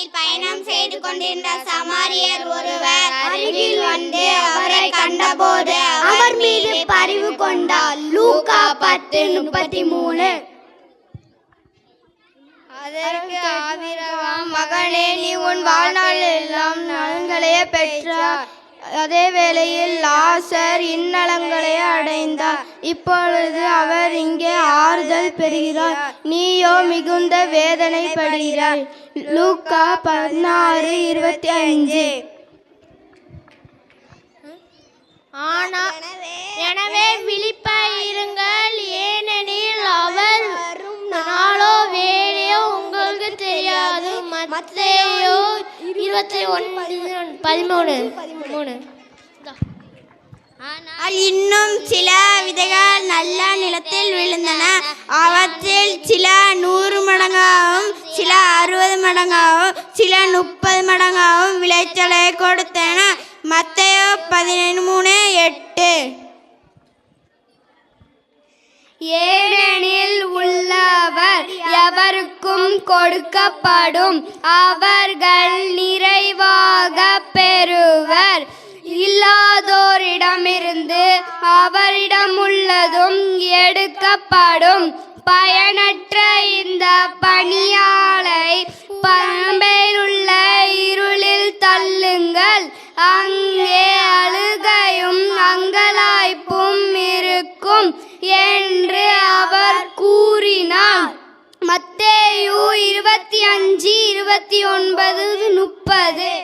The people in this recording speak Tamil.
பாதையில் பயணம் செய்து கொண்டிருந்த சமாரியர் ஒருவர் அருகில் வந்து அவரை கண்டபோது அவர் மீது பரிவு கொண்டார். லூக்கா 10:33. அதற்கு ஆபிரகாம், மகனே, நீ உன் வாழ்நாளில் எல்லாம் நலன்களையே பெற்றார். அதே வேளையில் லாசர் இந்நலங்களை அடைந்தார். இப்பொழுது அவர் இங்கே ஆறுதல் பெறுகிறார், நீயோ மிகுந்த வேதனைப்படுகிறாய். லூக்கா 16:25. எனவே விழிப்பாயிருங்கள், ஏனெனில் அவர் நாளோ வேலையோ உங்களுக்கு தெரியாது. மத்தேயு 21:13. ஆனால் இன்னும் சில விதைகள் நல்ல நிலத்தில் விழுந்தன. அவற்றில் சில 100 மடங்காகவும், சில 60 மடங்காகவும், சில 30 மடங்காகவும் விளைச்சலை கொடுத்தன. மத்தேயு 13:8. ஏனெனில் உள்ளவர் எவருக்கும் கொடுக்கப்படும், அவர்கள் நிறைவாக பெறுவர். இல்லாதோரிடமிருந்து அவரிடம் உள்ளதும் எடுக்கப்படும். பயனற்ற இந்த பணியாளை பரம்பையிலுள்ள இருளில் தள்ளுங்கள், அங்கே அழுகையும் அங்கலாய்ப்பும் இருக்கும் என்று அவர் கூறினார். மத்தேயு 25:29-30.